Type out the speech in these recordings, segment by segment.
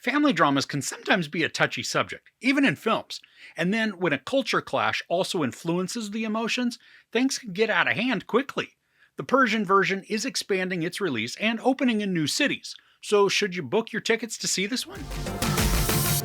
Family dramas can sometimes be a touchy subject, even in films. And then, when a culture clash also influences the emotions, things can get out of hand quickly. The Persian version is expanding its release and opening in new cities, so should you book your tickets to see this one?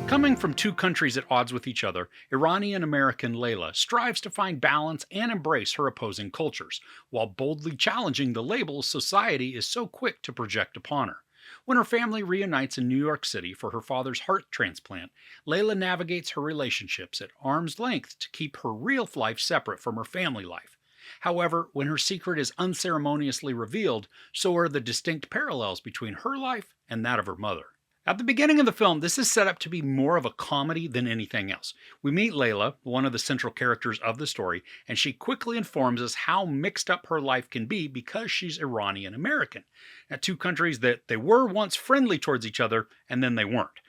Coming from two countries at odds with each other, Iranian-American Leila strives to find balance and embrace her opposing cultures, while boldly challenging the labels society is so quick to project upon her. When her family reunites in New York City for her father's heart transplant, Layla navigates her relationships at arm's length to keep her real life separate from her family life. However, when her secret is unceremoniously revealed, so are the distinct parallels between her life and that of her mother. At the beginning of the film, this is set up to be more of a comedy than anything else. We meet Layla, one of the central characters of the story, and she quickly informs us how mixed up her life can be because she's Iranian American. Now, two countries that they were once friendly towards each other, and then they weren't.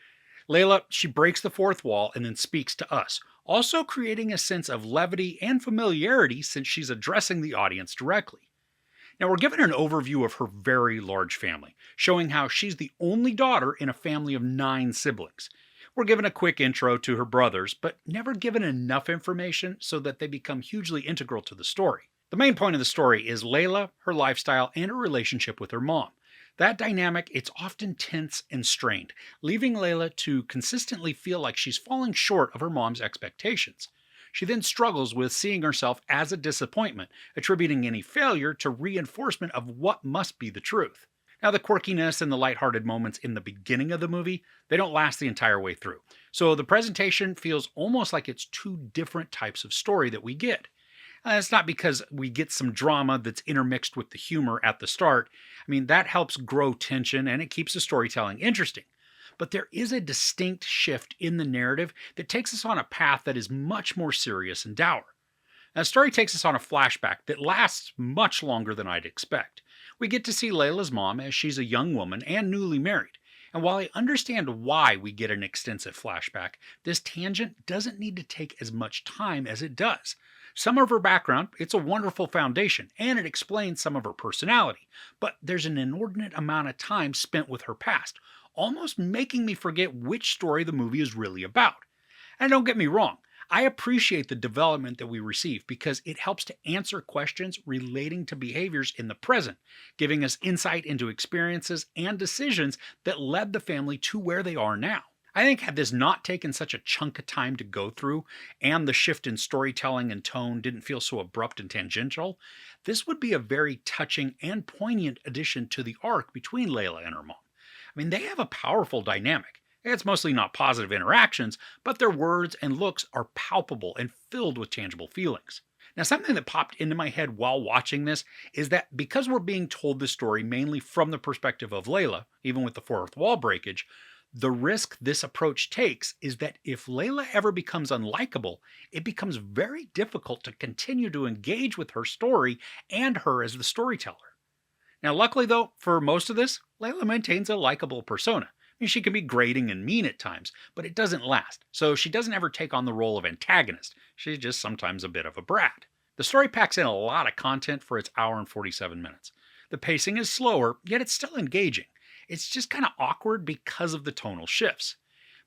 Layla, she breaks the fourth wall and then speaks to us, also creating a sense of levity and familiarity since she's addressing the audience directly. Now, we're given an overview of her very large family, showing how she's the only daughter in a family of 9 siblings. We're given a quick intro to her brothers, but never given enough information so that they become hugely integral to the story. The main point of the story is Layla, her lifestyle, and her relationship with her mom. That dynamic, it's often tense and strained, leaving Layla to consistently feel like she's falling short of her mom's expectations. She then struggles with seeing herself as a disappointment, attributing any failure to reinforcement of what must be the truth. Now, the quirkiness and the lighthearted moments in the beginning of the movie, they don't last the entire way through. So the presentation feels almost like it's two different types of story that we get. It's not because we get some drama that's intermixed with the humor at the start. That helps grow tension and it keeps the storytelling interesting. But there is a distinct shift in the narrative that takes us on a path that is much more serious and dour. Now, the story takes us on a flashback that lasts much longer than I'd expect. We get to see Layla's mom as she's a young woman and newly married. And while I understand why we get an extensive flashback, this tangent doesn't need to take as much time as it does. Some of her background, it's a wonderful foundation, and it explains some of her personality, but there's an inordinate amount of time spent with her past, almost making me forget which story the movie is really about. And don't get me wrong, I appreciate the development that we receive because it helps to answer questions relating to behaviors in the present, giving us insight into experiences and decisions that led the family to where they are now. I think had this not taken such a chunk of time to go through, and the shift in storytelling and tone didn't feel so abrupt and tangential, this would be a very touching and poignant addition to the arc between Layla and her mom. They have a powerful dynamic. It's mostly not positive interactions, but their words and looks are palpable and filled with tangible feelings. Now, something that popped into my head while watching this is that because we're being told the story mainly from the perspective of Layla, even with the fourth wall breakage, the risk this approach takes is that if Layla ever becomes unlikable, it becomes very difficult to continue to engage with her story and her as the storyteller. Now, luckily though, for most of this, Layla maintains a likable persona. She can be grating and mean at times, but it doesn't last, so she doesn't ever take on the role of antagonist. She's just sometimes a bit of a brat. The story packs in a lot of content for its hour and 47 minutes. The pacing is slower, yet it's still engaging. It's just kind of awkward because of the tonal shifts.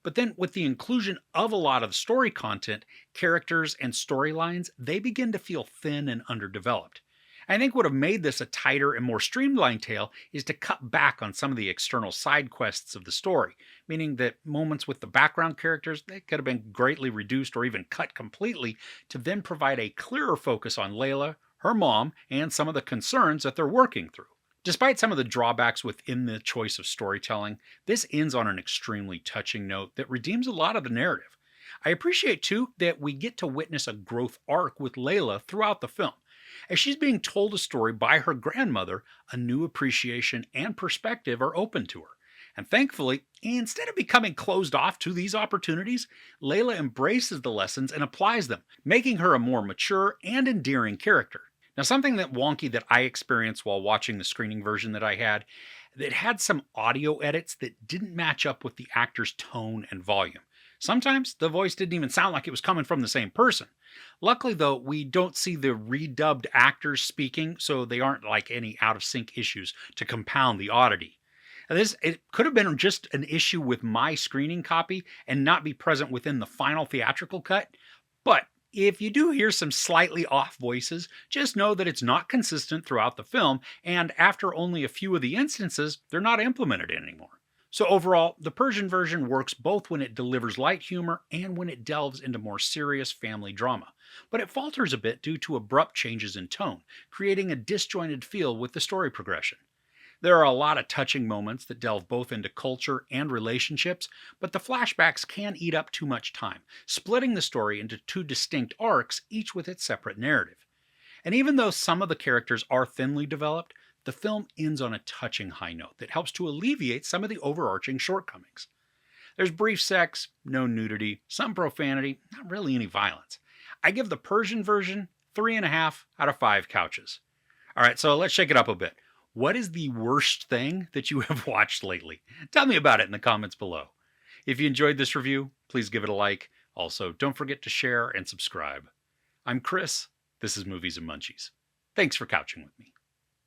But then with the inclusion of a lot of the story content, characters and storylines, they begin to feel thin and underdeveloped. I think what have made this a tighter and more streamlined tale is to cut back on some of the external side quests of the story, meaning that moments with the background characters, they could have been greatly reduced or even cut completely to then provide a clearer focus on Layla, her mom, and some of the concerns that they're working through. Despite some of the drawbacks within the choice of storytelling, this ends on an extremely touching note that redeems a lot of the narrative. I appreciate too that we get to witness a growth arc with Layla throughout the film. As she's being told a story by her grandmother, a new appreciation and perspective are open to her. And thankfully, instead of becoming closed off to these opportunities, Layla embraces the lessons and applies them, making her a more mature and endearing character. Now, something wonky that I experienced while watching the screening version that I had, that had some audio edits that didn't match up with the actor's tone and volume. Sometimes the voice didn't even sound like it was coming from the same person. Luckily though, we don't see the redubbed actors speaking, so they aren't like any out of sync issues to compound the oddity. And it could have been just an issue with my screening copy and not be present within the final theatrical cut. But if you do hear some slightly off voices, just know that it's not consistent throughout the film, and after only a few of the instances, they're not implemented anymore. So, overall, the Persian version works both when it delivers light humor and when it delves into more serious family drama. But it falters a bit due to abrupt changes in tone, creating a disjointed feel with the story progression. There are a lot of touching moments that delve both into culture and relationships, but the flashbacks can eat up too much time, splitting the story into two distinct arcs, each with its separate narrative. And even though some of the characters are thinly developed, the film ends on a touching high note that helps to alleviate some of the overarching shortcomings. There's brief sex, no nudity, some profanity, not really any violence. I give the Persian version 3.5 out of 5 couches. Alright, so let's shake it up a bit. What is the worst thing that you have watched lately? Tell me about it in the comments below. If you enjoyed this review, please give it a like. Also, don't forget to share and subscribe. I'm Chris. This is Movies and Munchies. Thanks for couching with me.